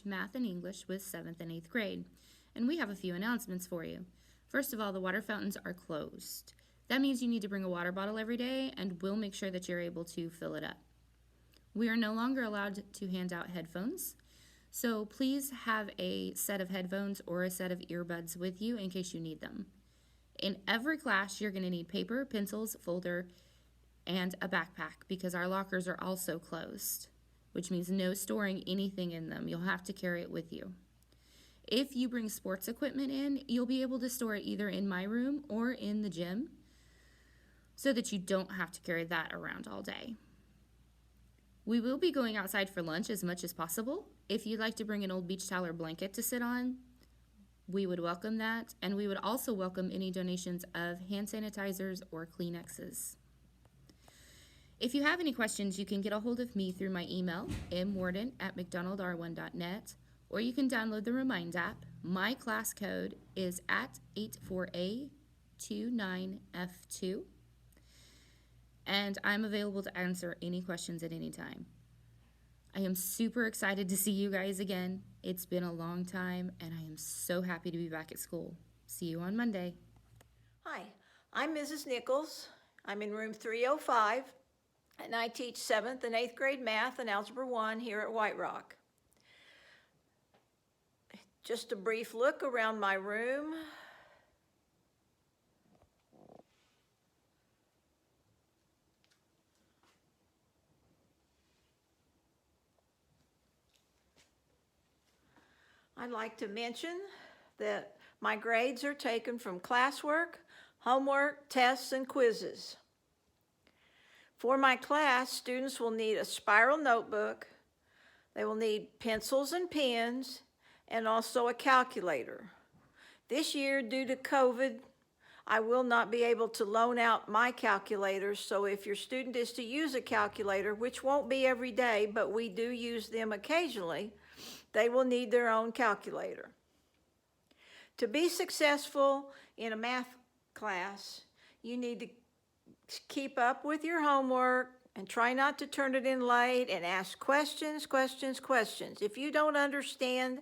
math and English with 7th and 8th grade. And we have a few announcements for you. First of all, the water fountains are closed. That means you need to bring a water bottle every day, and we'll make sure that you're able to fill it up. We are no longer allowed to hand out headphones, so please have a set of headphones or a set of earbuds with you in case you need them. In every class, you're going to need paper, pencils, folder, and a backpack because our lockers are also closed, which means no storing anything in them. You'll have to carry it with you. If you bring sports equipment in, you'll be able to store it either in my room or in the gym so that you don't have to carry that around all day. We will be going outside for lunch as much as possible. If you'd like to bring an old beach towel or blanket to sit on, we would welcome that, and we would also welcome any donations of hand sanitizers or Kleenexes. If you have any questions, you can get a hold of me through my email, mwarden@mcdonaldr1.net, or you can download the Remind app. My class code is at 84A29F2, and I'm available to answer any questions at any time. I am super excited to see you guys again. It's been a long time, and I am so happy to be back at school. See you on Monday. Hi, I'm Mrs. Nichols. I'm in room 305, and I teach 7th and 8th grade math and Algebra 1 here at White Rock. Just a brief look around my room. I'd like to mention that my grades are taken from classwork, homework, tests, and quizzes. For my class, students will need a spiral notebook, they will need pencils and pens, and also a calculator. This year, due to COVID, I will not be able to loan out my calculators, so if your student is to use a calculator, which won't be every day, but we do use them occasionally, they will need their own calculator. To be successful in a math class, you need to keep up with your homework and try not to turn it in late and ask questions. If you don't understand,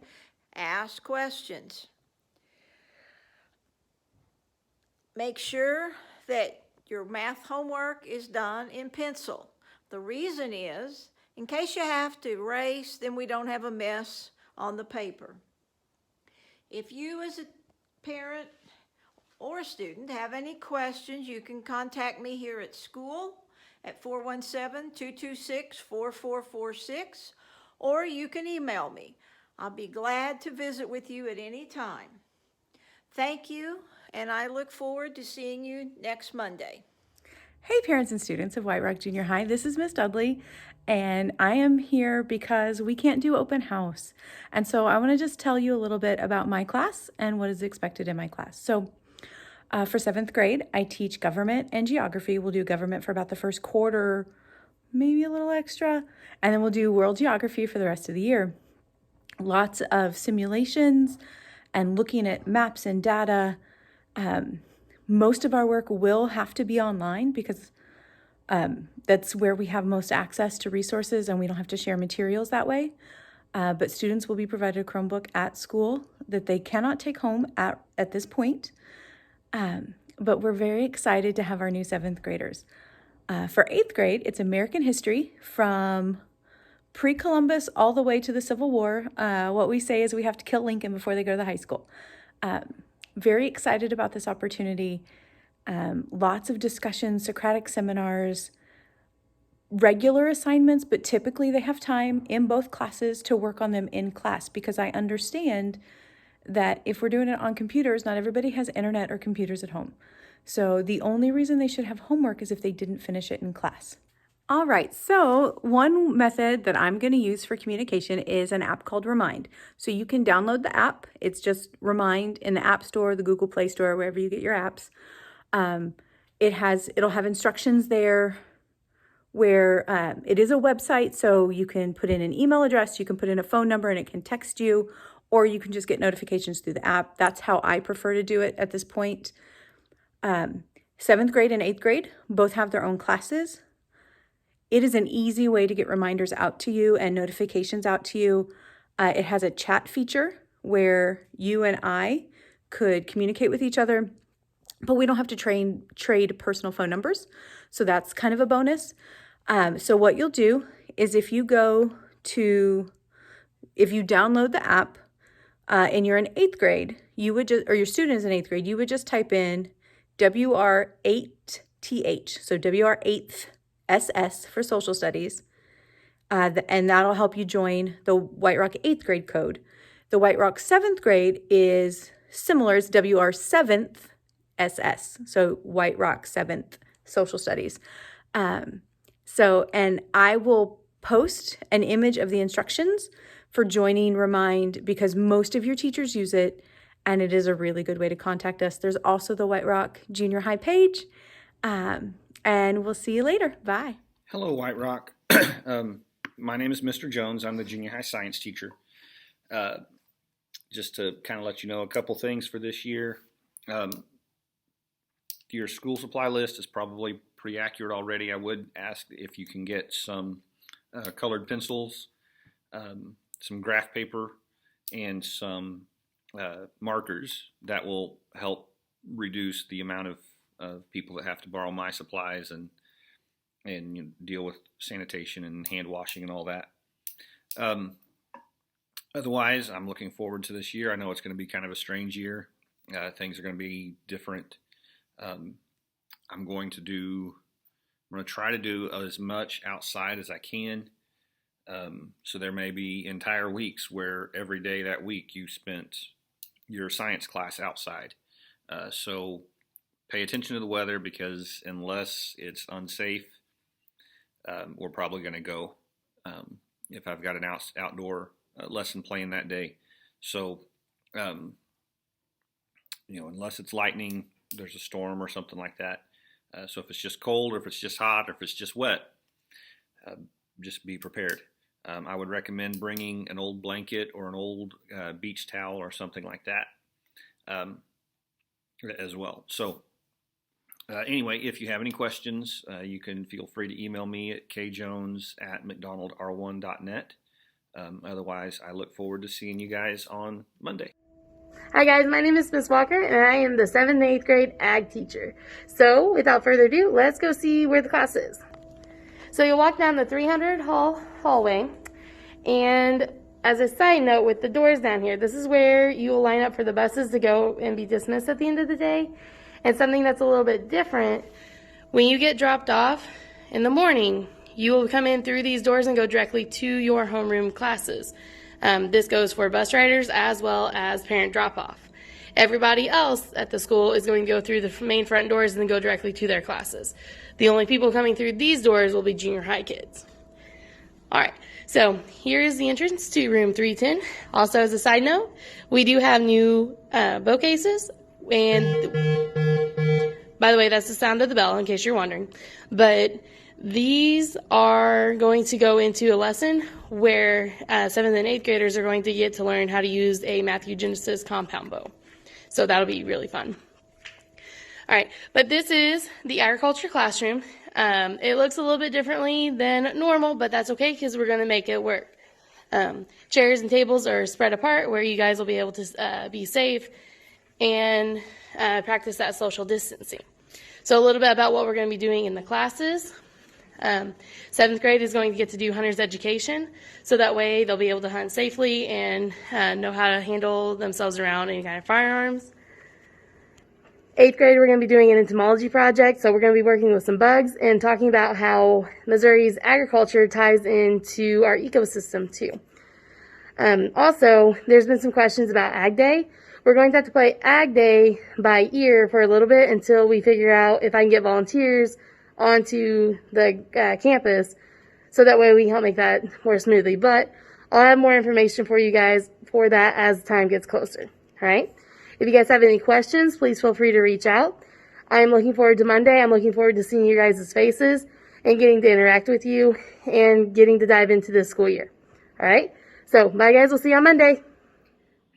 ask questions. Make sure that your math homework is done in pencil. The reason is, in case you have to erase, then we don't have a mess on the paper. If you as a parent or a student have any questions, you can contact me here at school at 417-226-4446, or you can email me. I'll be glad to visit with you at any time. Thank you, and I look forward to seeing you next Monday. Hey parents and students of White Rock Junior High, this is Miss Dudley, and I am here because we can't do open house. And so I want to just tell you a little bit about my class and what is expected in my class. So for 7th grade, I teach government and geography. We'll do government for about the first quarter, maybe a little extra, and then we'll do world geography for the rest of the year. Lots of simulations and looking at maps and data. Most of our work will have to be online because that's where we have most access to resources and we don't have to share materials that way. But students will be provided a Chromebook at school that they cannot take home at this point. But we're very excited to have our new 7th graders. For 8th grade, it's American history from pre-Columbus all the way to the Civil War. What we say is we have to kill Lincoln before they go to the high school. Very excited about this opportunity. Lots of discussions, Socratic seminars, regular assignments, but typically they have time in both classes to work on them in class because I understand that if we're doing it on computers, not everybody has internet or computers at home. So the only reason they should have homework is if they didn't finish it in class. All right, so one method that I'm going to use for communication is an app called Remind. So you can download the app. It's just Remind in the App Store, the Google Play Store, wherever you get your apps. It'll have instructions there where it is a website, so you can put in an email address, you can put in a phone number, and it can text you, or you can just get notifications through the app. That's how I prefer to do it at this point. 7th grade and 8th grade both have their own classes. It is an easy way to get reminders out to you and notifications out to you. It has a chat feature where you and I could communicate with each other, but we don't have to trade personal phone numbers. So that's kind of a bonus. So what you'll do is if you download the app and you're in 8th grade, or your student is in 8th grade, you would just type in WR8TH, so WR8th SS for social studies, and that'll help you join the White Rock 8th grade code. The White Rock 7th grade is similar, it's WR7th SS, so White Rock 7th social studies. And I will post an image of the instructions for joining Remind because most of your teachers use it, and it is a really good way to contact us. There's also the White Rock Junior High page, and we'll see you later. Bye. Hello, White Rock. My name is Mr. Jones. I'm the junior high science teacher. Just to kind of let you know a couple things for this year. Your school supply list is probably pretty accurate already. I would ask if you can get some colored pencils, some graph paper, and some markers. That will help reduce the amount of people that have to borrow my supplies and deal with sanitation and hand washing and all that. Otherwise, I'm looking forward to this year. I know it's going to be kind of a strange year. Things are going to be different. I'm going to try to do as much outside as I can. So there may be entire weeks where every day that week you spent your science class outside. So pay attention to the weather because unless it's unsafe, we're probably going to go if I've got an outdoor lesson planned that day. So, unless it's lightning, there's a storm or something like that. So if it's just cold or if it's just hot or if it's just wet, just be prepared. I would recommend bringing an old blanket or an old beach towel or something like that as well. So anyway, if you have any questions, you can feel free to email me at kjones@mcdonaldr1.net. Otherwise, I look forward to seeing you guys on Monday. Hi guys, my name is Miss Walker and I am the 7th and 8th grade ag teacher. So without further ado, let's go see where the class is. So you'll walk down the 300 hallway, and as a side note with the doors down here, this is where you will line up for the buses to go and be dismissed at the end of the day. And something that's a little bit different, when you get dropped off in the morning, you will come in through these doors and go directly to your homeroom classes. This goes for bus riders as well as parent drop-off. Everybody else at the school is going to go through the main front doors and then go directly to their classes. The only people coming through these doors will be junior high kids. All right, so here is the entrance to room 310. Also, as a side note, we do have new bow cases. And by the way, that's the sound of the bell in case you're wondering. But these are going to go into a lesson where 7th and 8th graders are going to get to learn how to use a Matthew Genesis compound bow. So that'll be really fun. All right, but this is the agriculture classroom. It looks a little bit differently than normal, but that's okay because we're going to make it work. Chairs and tables are spread apart where you guys will be able to be safe and practice that social distancing. So a little bit about what we're going to be doing in the classes. 7th grade is going to get to do hunter's education, so that way they'll be able to hunt safely and know how to handle themselves around any kind of firearms. 8th grade, we're going to be doing an entomology project, so we're going to be working with some bugs and talking about how Missouri's agriculture ties into our ecosystem too. Also, there's been some questions about Ag Day. We're going to have to play Ag Day by ear for a little bit until we figure out if I can get volunteers onto the campus, so that way we can help make that more smoothly. But I'll have more information for you guys for that as time gets closer. All right. If you guys have any questions, please feel free to reach out. I'm looking forward to Monday. I'm looking forward to seeing you guys' faces and getting to interact with you and getting to dive into this school year. All right. So bye guys. We'll see you on Monday.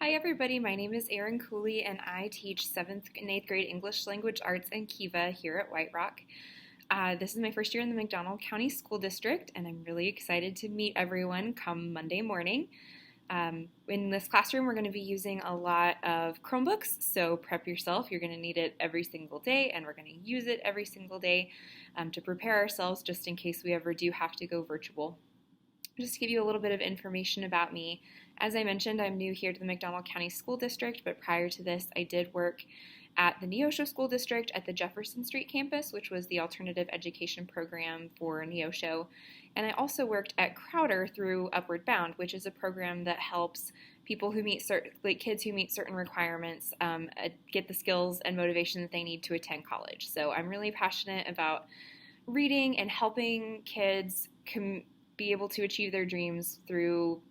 Hi everybody, my name is Erin Cooley and I teach 7th and 8th grade English Language Arts and Kiva here at White Rock. This is my first year in the McDonald County School District and I'm really excited to meet everyone come Monday morning. In this classroom, we're going to be using a lot of Chromebooks, so prep yourself. You're going to need it every single day, and we're going to use it every single day to prepare ourselves just in case we ever do have to go virtual. Just to give you a little bit of information about me, as I mentioned, I'm new here to the McDonald County School District, but prior to this, I did work at the Neosho School District at the Jefferson Street campus, which was the alternative education program for Neosho. And I also worked at Crowder through Upward Bound, which is a program that helps people who meet kids who meet certain requirements get the skills and motivation that they need to attend college. So I'm really passionate about reading and helping kids be able to achieve their dreams through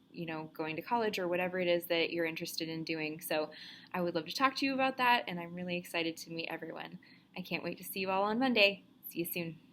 going to college or whatever it is that you're interested in doing. So I would love to talk to you about that, and I'm really excited to meet everyone. I can't wait to see you all on Monday. See you soon.